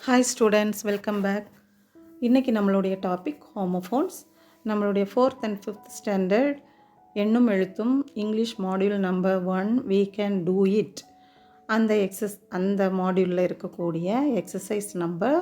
Hi students, welcome back. இன்றைக்கி நம்மளுடைய topic homophones. நம்மளுடைய 4th and 5th ஸ்டாண்டர்ட் எண்ணும் எழுத்தும் English module number 1 we can do it அந்த மாடியூலில் இருக்கக்கூடிய எக்ஸசைஸ் நம்பர்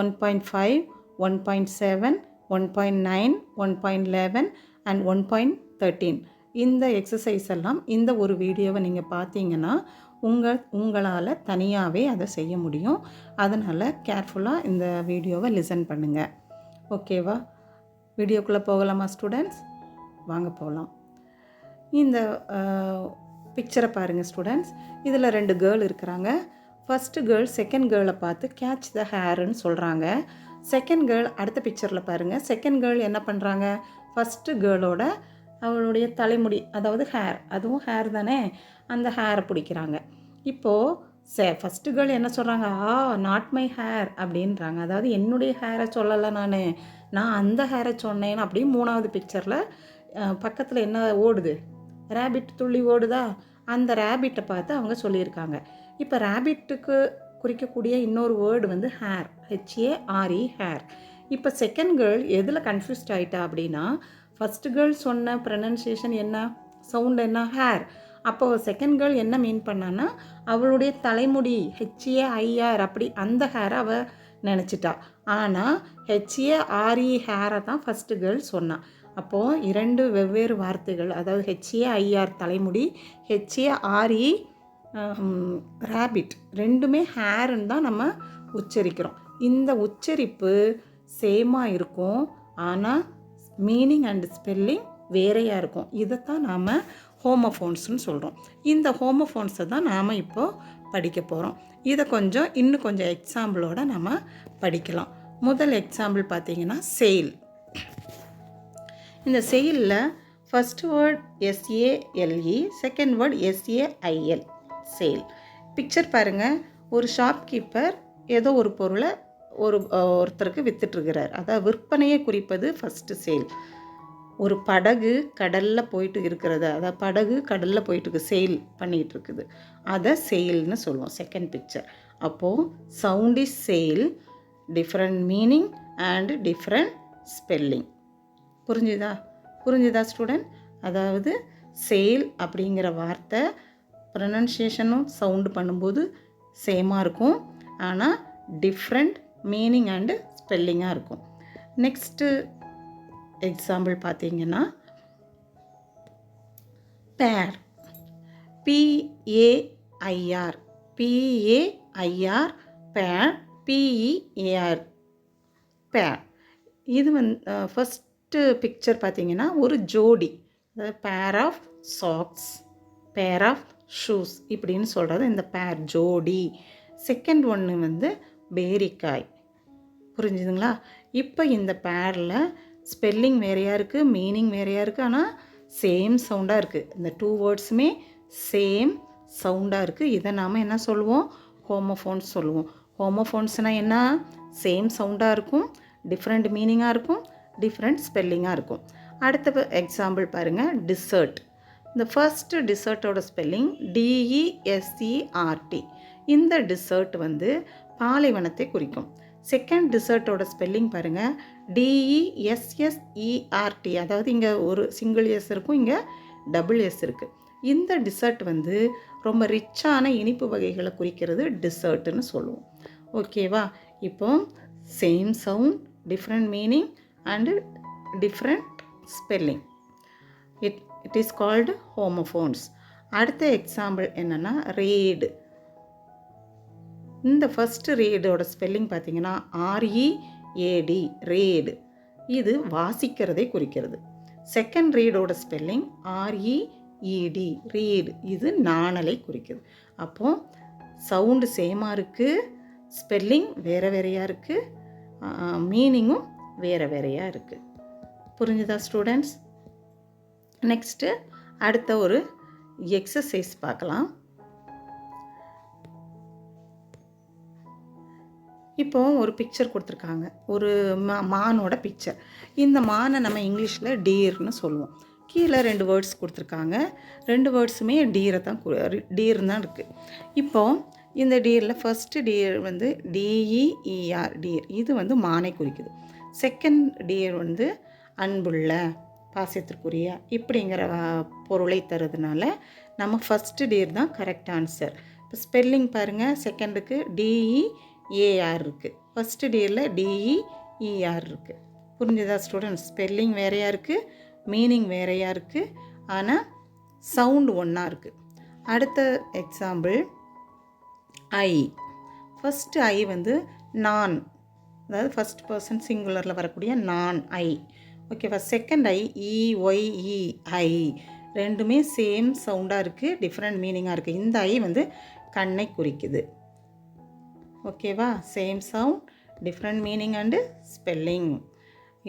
1.5, 1.7, 1.9, 1.11 and 1.13. இந்த எக்ஸசைஸ் எல்லாம் இந்த ஒரு வீடியோவை நீங்கள் பார்த்தீங்கன்னா உங்களால் தனியாகவே அதை செய்ய முடியும். அதனால் கேர்ஃபுல்லாக இந்த வீடியோவை லிசன் பண்ணுங்கள். ஓகேவா? வீடியோக்குள்ளே போகலாமா ஸ்டூடெண்ட்ஸ்? வாங்க போகலாம். இந்த பிக்சரை பாருங்கள் ஸ்டூடெண்ட்ஸ். இதில் 2 கேர்ள் இருக்கிறாங்க. ஃபஸ்ட்டு கேர்ள் செகண்ட் கேர்ளை பார்த்து கேட்ச் த ஹேருன்னு சொல்கிறாங்க. செகண்ட் கேர்ள் அடுத்த பிக்சரில் பாருங்கள். செகண்ட் கேர்ள் என்ன பண்ணுறாங்க? ஃபஸ்ட்டு கேர்ளோட அவளுடைய தலைமுடி, அதாவது ஹேர், அதுவும் ஹேர் தானே, அந்த ஹேரை பிடிக்கிறாங்க. இப்போது ஃபஸ்ட்டு கேர்ள் என்ன சொல்கிறாங்க? நாட் மை ஹேர் அப்படின்றாங்க. அதாவது என்னுடைய ஹேரை சொல்லலை, நான் அந்த ஹேரை சொன்னேன். அப்படியே 3வது பிக்சரில் பக்கத்தில் என்ன ஓடுது? ரேபிட் துள்ளி ஓடுதா? அந்த ரேபிட்டை பார்த்து அவங்க சொல்லியிருக்காங்க. இப்போ ரேபிட்டுக்கு குறிக்கக்கூடிய இன்னொரு வேர்டு வந்து ஹேர், HARE, ஹேர். இப்போ செகண்ட் கேர்ள் எதில் கன்ஃபியூஸ்ட் ஆகிட்டா அப்படின்னா, ஃபஸ்ட்டு கேர்ள் சொன்ன ப்ரனன்சியேஷன் என்ன, சவுண்ட் என்ன, ஹேர். அப்போது செகண்ட் கேர்ள் என்ன மீன் பண்ணான்னா, அவளுடைய தலைமுடி HAIR அப்படி அந்த ஹேரை அவள் நினச்சிட்டா. ஆனால் HARE ஹேரை தான் ஃபஸ்ட்டு கேர்ள் சொன்னான். அப்போது 2 வெவ்வேறு வார்த்தைகள், அதாவது HAIR தலைமுடி, HARE ரேபிட், ரெண்டுமே ஹேருன்னு தான் நம்ம உச்சரிக்கிறோம். இந்த உச்சரிப்பு சேமாக இருக்கும், ஆனால் மீனிங் அண்ட் ஸ்பெல்லிங் வேறையாக இருக்கும். இதைத்தான் நாம் ஹோமோஃபோன்ஸ்னு சொல்கிறோம். இந்த ஹோமோஃபோன்ஸை தான் நாம் இப்போது படிக்க போகிறோம். இதை இன்னும் கொஞ்சம் எக்ஸாம்பிளோடு நம்ம படிக்கலாம். முதல் எக்ஸாம்பிள் பார்த்திங்கன்னா செயில். இந்த செயிலில் first word SALE, second word SAIL, sale. Picture பாருங்கள். ஒரு ஷாப்கீப்பர் ஏதோ ஒரு பொருளை ஒருத்தருக்கு விற்றுட்ருக்கிறார். அதாவது விற்பனையை குறிப்பது ஃபஸ்ட்டு சேல். ஒரு படகு கடலில் போயிட்டு இருக்கிறது, அதாவது படகு கடலில் போயிட்டுருக்கு, சேல் பண்ணிகிட்ருக்குது, அதை சேல்னு சொல்லுவோம். Second picture. அப்போது sound is sale, different meaning and different spelling. புரிஞ்சுதா ஸ்டூடெண்ட்? அதாவது சேல் அப்படிங்கிற வார்த்தை ப்ரொனன்சியேஷனும் சவுண்டு பண்ணும்போது சேமாக இருக்கும், ஆனால் டிஃப்ரெண்ட் மீனிங் அண்டு ஸ்பெல்லிங்காக இருக்கும். நெக்ஸ்ட்டு எக்ஸாம்பிள் பார்த்தீங்கன்னா பேர், PAIR, பேர், PEAR, பேர். இது ஃபஸ்ட்டு பிக்சர் பார்த்தீங்கன்னா ஒரு ஜோடி, அதாவது pair of socks, pair of shoes இப்படின்னு சொல்கிறது இந்த பேர், ஜோடி. செகண்ட் ஒன்று பேரிக்காய். புரிஞ்சுதுங்களா? இப்போ இந்த பேரில் ஸ்பெல்லிங் வேறையாக இருக்குது, மீனிங் வேறையாக இருக்குது, ஆனால் சேம் சவுண்டாக இருக்குது. இந்த 2 வேர்ட்ஸுமே சேம் சவுண்டாக இருக்குது. இதை நாம் என்ன சொல்லுவோம்? ஹோமோஃபோன்ஸ் சொல்லுவோம். ஹோமோஃபோன்ஸ்னால் என்ன? சேம் சவுண்டாக இருக்கும், டிஃப்ரெண்ட் மீனிங்காக இருக்கும், டிஃப்ரெண்ட் ஸ்பெல்லிங்காக இருக்கும். அடுத்த எக்ஸாம்பிள் பாருங்கள். டிசர்ட். இந்த ஃபர்ஸ்ட் டிசர்ட்டோட ஸ்பெல்லிங் DESERT. இந்த டிசர்ட் பாலைவனத்தை குறிக்கும். செகண்ட் டிசர்ட்டோட ஸ்பெல்லிங் பாருங்கள், DESSERT. அதாவது இங்கே ஒரு சிங்கிள் எஸ் இருக்கும், இங்கே டபுள் எஸ் இருக்குது. இந்த டிசர்ட் ரொம்ப ரிச்சான இனிப்பு வகைகளை குறிக்கிறது டிசர்ட்டுன்னு சொல்லுவோம். ஓகேவா? இப்போ same sound, different meaning and different spelling. It is called homophones. அடுத்த எக்ஸாம்பிள் என்னென்னா ரேடு. இந்த ஃபஸ்ட்டு ரேடோட ஸ்பெல்லிங் பார்த்தீங்கன்னா READ, ரேடு. இது வாசிக்கிறதை குறிக்கிறது. செகண்ட் ரேடோட ஸ்பெல்லிங் REED, ரீடு. இது நாணலை குறிக்குது. அப்போது சவுண்டு சேமாக இருக்குது, ஸ்பெல்லிங் வேறையாக இருக்குது, மீனிங்கும் வேறையாக இருக்குது. புரிஞ்சுதா ஸ்டூடெண்ட்ஸ்? நெக்ஸ்ட்டு அடுத்த ஒரு எக்ஸசைஸ் பார்க்கலாம். இப்போது ஒரு பிக்சர் கொடுத்துருக்காங்க, ஒரு மானோட பிக்சர். இந்த மானை நம்ம இங்கிலீஷில் டீர்னு சொல்லுவோம். கீழே 2 வேர்ட்ஸ் கொடுத்துருக்காங்க. 2 வேர்ட்ஸுமே டீரை தான் டீர்னு தான் இருக்குது. இப்போது இந்த டியரில் ஃபஸ்ட்டு டியர் வந்து டிஇஇஆர் டியர், இது வந்து மானை குறிக்குது. செகண்ட் டியர் வந்து அன்புள்ள, பாசத்திற்குரிய இப்படிங்கிற பொருளை தருதுனால நம்ம ஃபஸ்ட்டு டியர் தான் கரெக்ட் ஆன்சர். இப்போ ஸ்பெல்லிங் பாருங்கள், செகண்டுக்கு டிஇஏஆர் இருக்குது, ஃபஸ்ட்டு டியரில் டிஇஇஆர் இருக்குது. புரிஞ்சுதா ஸ்டூடெண்ட்ஸ்? ஸ்பெல்லிங் வேறையாக இருக்குது, மீனிங் வேறையாக இருக்குது, ஆனால் சவுண்டு ஒன்றா இருக்குது. அடுத்த எக்ஸாம்பிள் ஐ. ஃபஸ்ட்டு ஐ வந்து நான், அதாவது ஃபஸ்ட் பர்சன் சிங்குலரில் வரக்கூடிய நான், ஐ. ஓகேவா? செகண்ட் ஐ இஒய்இ ஐ, ரெண்டுமே சேம் சவுண்டாக இருக்குது, டிஃப்ரெண்ட் மீனிங்காக இருக்குது. இந்த ஐ வந்து கண்ணை குறிக்குது. ஓகேவா? Same sound, different meaning and spelling.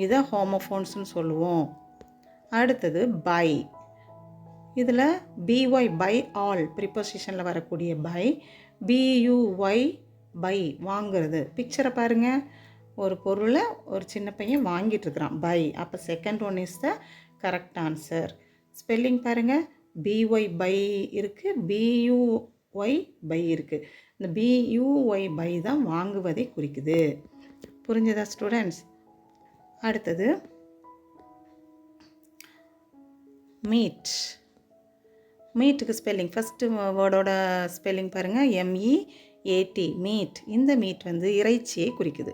இதை ஹோமோஃபோன்ஸ்னு சொல்லுவோம். அடுத்தது பை. இதில் பிஒய் பை ஆல் ப்ரிப்போசிஷனில் வரக்கூடிய பை, பியூஒய் பை வாங்கிறது. பிக்சரை பாருங்கள், ஒரு பொருளை ஒரு சின்ன பையன் வாங்கிட்டு இருக்கிறான், பை. அப்போ second one is the correct answer. Spelling பாருங்கள், பிஒய் பை இருக்குது, பியூஒய் பை இருக்குது. இந்த பியூஒய் பை தான் வாங்குவதை குறிக்குது. புரிஞ்சுதா ஸ்டூடெண்ட்ஸ்? அடுத்தது மீட். மீட்டுக்கு ஸ்பெல்லிங், ஃபஸ்ட்டு வேர்டோட ஸ்பெல்லிங் பாருங்கள், எம்இஏடி மீட். இந்த மீட் வந்து இறைச்சியை குறிக்குது.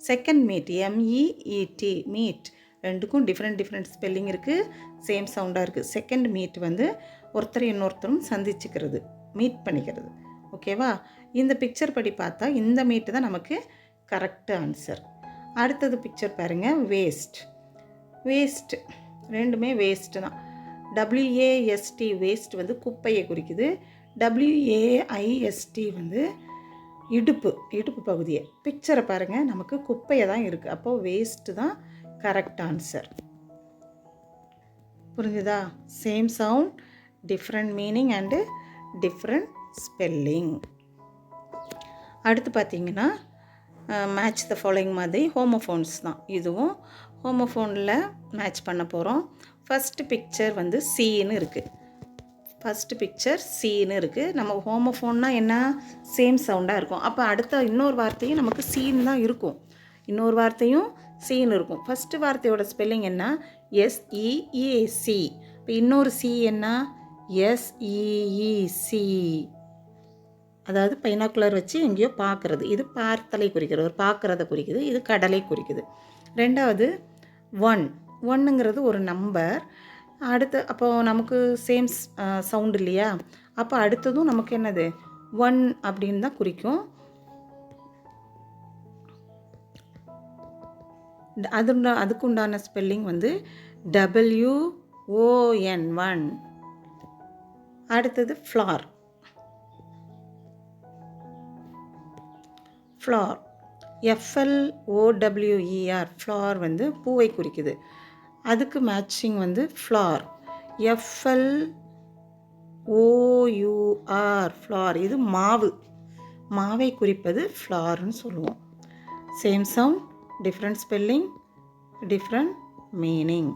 செகண்ட் மீட் எம்இஇடி மீட், ரெண்டுக்கும் டிஃப்ரெண்ட் ஸ்பெல்லிங் இருக்குது, சேம் சவுண்டாக இருக்குது. செகண்ட் மீட் வந்து ஒருத்தர் இன்னொருத்தரும் சந்திச்சுக்கிறது, மீட் பண்ணிக்கிறது. ஓகேவா? இந்த பிக்சர் படி பார்த்தா இந்த மீட்டு தான் நமக்கு கரெக்ட் ஆன்சர். அடுத்தது பிக்சர் பாருங்கள், வேஸ்ட். வேஸ்ட் ரெண்டுமே வேஸ்ட்டு தான். டபிள்யூஏஎஸ்டி வேஸ்ட் வந்து குப்பையை குறிக்குது. டபிள்யூஏஐஎஸ்டி வந்து இடுப்பு பகுதியை. பிக்சரை பாருங்கள், நமக்கு குப்பையை தான் இருக்குது, அப்போது வேஸ்ட்டு தான் கரெக்ட் ஆன்சர். புரிஞ்சுதா? Same sound, different meaning and different spelling. அடுத்து பார்த்திங்கன்னா மேட்ச் த ஃபாலோயிங் மாதிரி ஹோமோஃபோன்ஸ் தான். இதுவும் ஹோமோஃபோனில் மேட்ச் பண்ண போகிறோம். ஃபஸ்ட்டு பிக்சர் வந்து சீன்னு இருக்குது. ஃபஸ்ட்டு பிக்சர் சீன்னு இருக்குது. நம்ம ஹோமோஃபோன்னா என்ன, சேம் சவுண்டாக இருக்கும். அப்போ அடுத்த இன்னொரு வார்த்தையும் நமக்கு சீன் தான் இருக்கும், இன்னொரு வார்த்தையும் சீன்னு இருக்கும். ஃபஸ்ட்டு வார்த்தையோட ஸ்பெல்லிங் என்ன, எஸ்இஇசி. இப்போ இன்னொரு சி என்ன, எஸ்இஇசி. அதாவது பைனாக்குலர் வச்சு எங்கேயோ பார்க்குறது, இது பார்த்தலை குறிக்கிறது, ஒரு பார்க்குறத குறிக்குது. இது கடலை குறிக்குது. ரெண்டாவது ஒன்னுங்கிறது ஒரு நம்பர். அடுத்து அப்போது நமக்கு சேம் சவுண்ட் இல்லையா, அப்போ அடுத்ததும் நமக்கு என்னது, 1 அப்படின்னு தான் குறிக்கும். அதுக்கு உண்டான ஸ்பெல்லிங் வந்து WON 1. அடுத்தது ஃப்ளார். ஃப்ளார் FLOWER, ஃப்ளார் வந்து பூவை குறிக்குது. அதுக்கு மேட்சிங் வந்து ஃப்ளார் FLOUR ஃப்ளார். இது மாவை குறிப்பது ஃப்ளார்னு சொல்லுவோம். Same sound, different spelling, different meaning.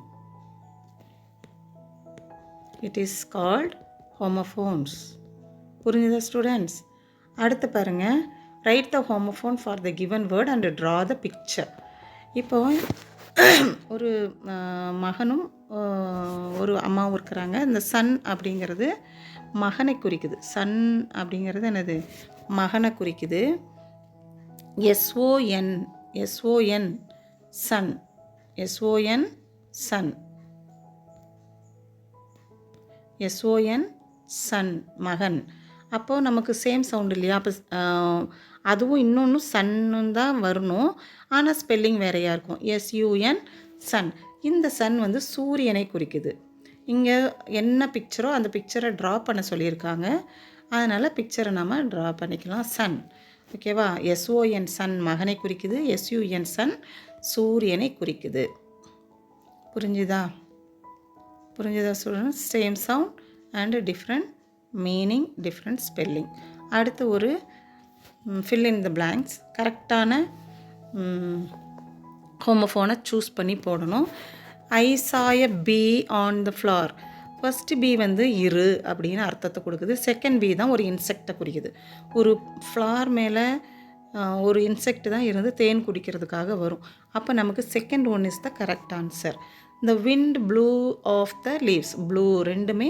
It is called homophones. புரிஞ்சுதா ஸ்டூடெண்ட்ஸ்? அடுத்து பாருங்கள், right the homophone for the given word and draw the picture. இப்போ ஒரு மகனும் ஒரு அம்மாவும் இருக்கிறாங்க. இந்த சன் அப்படிங்கிறது மகனை குறிக்குது. சன் அப்படிங்கிறது என்னது, மகனை குறிக்குது. SON சன், சன் சன் மகன். அப்போது நமக்கு சேம் சவுண்ட் இல்லையா, அப்போ அதுவும் இன்னொன்று சன்னு தான் வரணும், ஆனால் ஸ்பெல்லிங் வேறையாக இருக்கும். SUN Sun. இந்த சன் வந்து சூரியனை குறிக்குது. இங்கே என்ன பிக்சரோ அந்த பிக்சரை ட்ரா பண்ண சொல்லியிருக்காங்க, அதனால் பிக்சரை நம்ம ட்ரா பண்ணிக்கலாம். சன். ஓகேவா? SON சன் மகனை குறிக்குது, SUN சன் சூரியனை குறிக்குது. புரிஞ்சுதா students? Same sound and different meaning, different spelling. அடுத்து ஒரு ஃபில் இன் த பிளாங்க்ஸ். கரெக்டான ஹோமோஃபோனை சூஸ் பண்ணி போடணும். I saw a bee on the floor. First B வந்து இரு அப்படின்னு அர்த்தத்தை கொடுக்குது. செகண்ட் பி தான் ஒரு இன்செக்டை குறிக்குது. ஒரு ஃப்ளார் மேலே ஒரு இன்செக்ட் தான் இருந்து தேன் குடிக்கிறதுக்காக வரும். அப்போ நமக்கு second one is the correct answer. இந்த wind blew off the leaves, blue ரெண்டுமே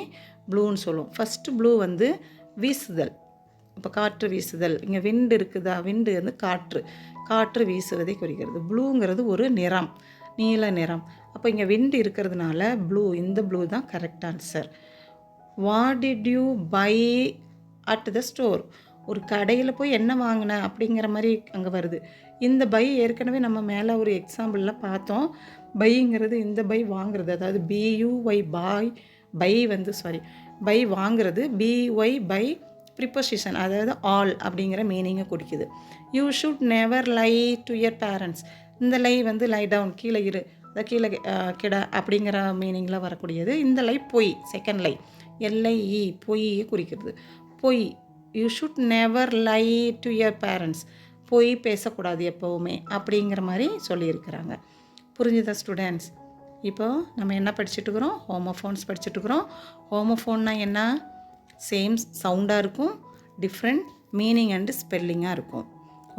ப்ளூன்னு சொல்லுவோம். ஃபஸ்ட்டு ப்ளூ வந்து வீசுதல், இப்போ காற்று வீசுதல். இங்கே விண்டு இருக்குதா, விண்டு வந்து காற்று வீசுவதை குறிக்கிறது. ப்ளூங்கிறது ஒரு நிறம், நீல நிறம். அப்போ இங்கே விண்டு இருக்கிறதுனால ப்ளூ, இந்த ப்ளூ தான் correct answer. What did you by at the store? ஒரு கடையில் போய் என்ன வாங்கின அப்படிங்கிற மாதிரி அங்கே வருது. இந்த பை ஏற்கனவே நம்ம மேலே ஒரு எக்ஸாம்பிளில் பார்த்தோம். பைங்கிறது இந்த பை வாங்குறது, அதாவது பியூஒய் பை வந்து பை வாங்குறது. பிஒய் பை ப்ரிப்போசிஷன், அதாவது ஆல் அப்படிங்கிற மீனிங்கை குறிக்குது. You should never lie to your parents. இந்த லை வந்து லை டவுன், கீழே இரு, கீழே கிட அப்படிங்கிற மீனிங்கில் வரக்கூடியது. இந்த லை பொய், செகண்ட் லை எல்ஐஇ, பொய்யை குறிக்கிறது. பொய், you should never lie to your parents, பொய் பேசக்கூடாது எப்போவுமே அப்படிங்கிற மாதிரி சொல்லியிருக்கிறாங்க. புரிஞ்சுதா ஸ்டூடெண்ட்ஸ்? இப்போது நம்ம என்ன படிச்சுட்டுருக்குறோம்? ஹோமோஃபோன்ஸ் படிச்சுட்டுருக்குறோம். ஹோமோஃபோன்னா என்ன? சேம் சவுண்டாக இருக்கும், டிஃப்ரெண்ட் மீனிங் அண்டு ஸ்பெல்லிங்காக இருக்கும்.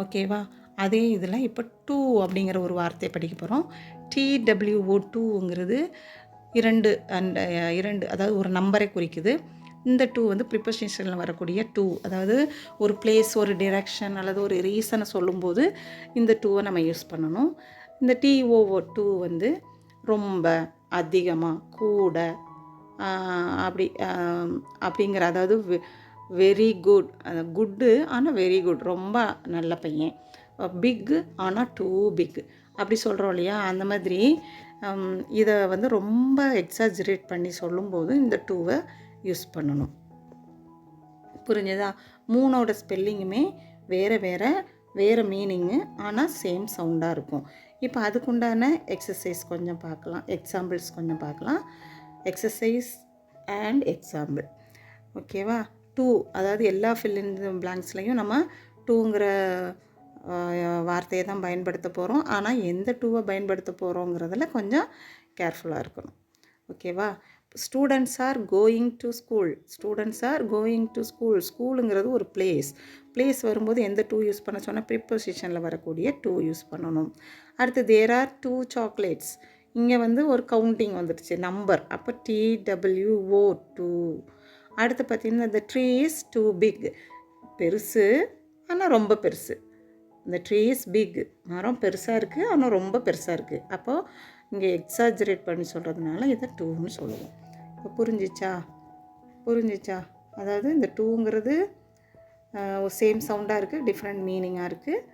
ஓகேவா? அதே இதில் இப்போ டூ அப்படிங்கிற ஒரு வார்த்தையை படிக்க போகிறோம். TWO2ங்கிறது இரண்டு, அதாவது ஒரு நம்பரை குறிக்குது. இந்த டூ வந்து ப்ரிப்போசிஷனில் வரக்கூடிய டூ, அதாவது ஒரு பிளேஸ், ஒரு டிரெக்ஷன் அல்லது ஒரு ரீசனை சொல்லும்போது இந்த டூவை நம்ம யூஸ் பண்ணணும். இந்த TOO2 வந்து ரொம்ப, அதிகமாக, கூட, அப்படிங்கிற, அதாவது வெரி குட், குட்டு ஆனால் வெரி குட், ரொம்ப நல்ல பையன். பிக்கு ஆனால் டூ பிக் அப்படி சொல்கிறோம் இல்லையா? அந்த மாதிரி இதை வந்து ரொம்ப எக்ஸாஜரேட் பண்ணி சொல்லும்போது இந்த டூவை யூஸ் பண்ணணும். புரிஞ்சதா? மூணோட ஸ்பெல்லிங்குமே வேறு மீனிங்கு, ஆனால் சேம் சவுண்டாக இருக்கும். இப்போ அதுக்குண்டான எக்ஸசைஸ் கொஞ்சம் பார்க்கலாம், எக்ஸாம்பிள்ஸ் கொஞ்சம் பார்க்கலாம். Exercise and example. ஓகேவா? டூ, அதாவது எல்லா ஃபில் இன் பிளாங்க்ஸ்லையும் நம்ம டூங்கிற வார்த்தையை தான் பயன்படுத்த போகிறோம். ஆனால் எந்த டூவை பயன்படுத்த போகிறோங்கிறதுல கொஞ்சம் கேர்ஃபுல்லாக இருக்கணும். ஓகேவா? Students are going to school, students are going to school. ஸ்கூலுங்கிறது ஒரு பிளேஸ் வரும்போது எந்த டூ யூஸ் பண்ண சொன்னால் ப்ரிப்போசிஷனில் வரக்கூடிய டூ யூஸ் பண்ணணும். அடுத்து தேர் ஆர் 2 சாக்லேட்ஸ். இங்கே வந்து ஒரு கவுண்டிங் வந்துடுச்சு, நம்பர், அப்போ TWO2. அடுத்து பார்த்திங்கன்னா the tree is too big, பெருசு ஆனால் ரொம்ப பெருசு. இந்த ட்ரீ இஸ் பிக், மரம் பெருசாக இருக்குது ஆனால் ரொம்ப பெருசாக இருக்குது. அப்போது இங்கே எக்ஸாஜரேட் பண்ணி சொல்கிறதுனால இதை டூன்னு சொல்லுவோம். இப்போ புரிஞ்சிச்சா? அதாவது இந்த டூங்கிறது சேம் சவுண்டாக இருக்குது, டிஃப்ரெண்ட் மீனிங்காக இருக்குது,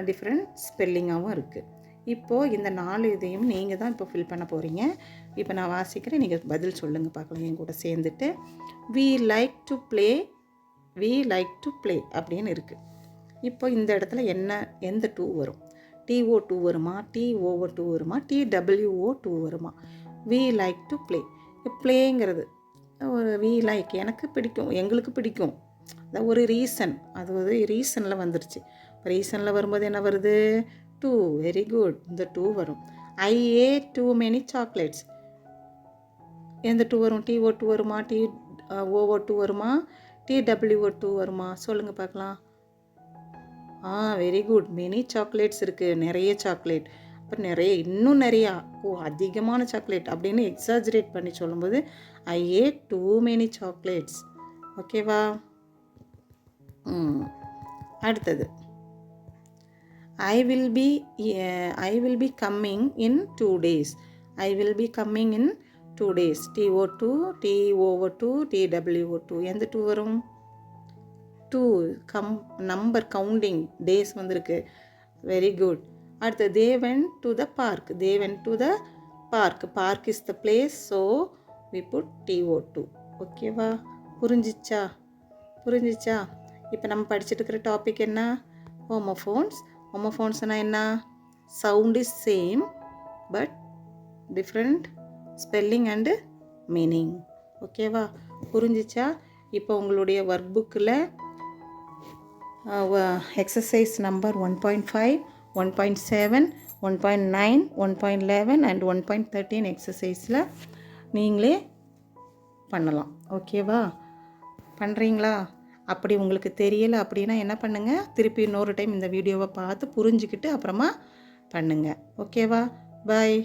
டிஃப்ரெண்ட் ஸ்பெல்லிங்காகவும் இருக்குது. இப்போது இந்த 4 இதையும் நீங்கள் தான் இப்போ ஃபில் பண்ண போகிறீங்க. இப்போ நான் வாசிக்கிறேன், நீங்கள் பதில் சொல்லுங்கள் பார்க்கலாம் என் கூட சேர்ந்துட்டு. we like to play அப்படின்னு இருக்குது. இப்போ இந்த இடத்துல எந்த டூ வரும்? TO2 வருமா, TOO2 வருமா, TWO2 வருமா? we like to play. ப்ளேங்கிறது we like, எனக்கு பிடிக்கும், எங்களுக்கு பிடிக்கும், அதான் ஒரு ரீசன், அது ஒரு ரீசனில் வந்துருச்சு. ரீசனில் வரும்போது என்ன வருது? டூ. வெரி குட், இந்த டூ வரும். I ate too many chocolates. எந்த டூ வரும்? TO2 வருமா, TOO2 வருமா, TWO2 வருமா? சொல்லுங்கள் பார்க்கலாம். வெரி குட், மெனி சாக்லேட்ஸ் இருக்குது, நிறைய சாக்லேட். அப்புறம் இன்னும் நிறையா, அதிகமான சாக்லேட் அப்படின்னு எக்ஸாஜரேட் பண்ணி சொல்லும்போது I ate too many chocolates. ஓகேவா? அடுத்தது I will be coming in 2 days. I will be coming in 2 days. TO2, TWO2. எந்த டூ வரும்? 2. நம்பர், கவுண்டிங், டேஸ் வந்திருக்கு. Very good. அடுத்து they went to the park. Park is the place, so we put TO2. ஓகேவா? புரிஞ்சிச்சா? இப்போ நம்ம படிச்சுட்டு இருக்கிற டாபிக் என்ன? ஹோமோஃபோன்ஸ்னால் என்ன? Sound is same but different spelling and meaning. ஓகேவா? புரிஞ்சிச்சா? இப்போ உங்களுடைய ஒர்க் புக்கில் எக்ஸசைஸ் நம்பர் 1.5, 1.7, 1.9, 1.11 அண்ட் 1.13 எக்ஸசைஸில் நீங்களே பண்ணலாம். ஓகேவா? பண்ணுறீங்களா? அப்படி உங்களுக்கு தெரியலை அப்படின்னா என்ன பண்ணுங்கள், திருப்பி இன்னொரு டைம் இந்த வீடியோவை பார்த்து புரிஞ்சுக்கிட்டு அப்புறமா பண்ணுங்கள். ஓகேவா? பாய்.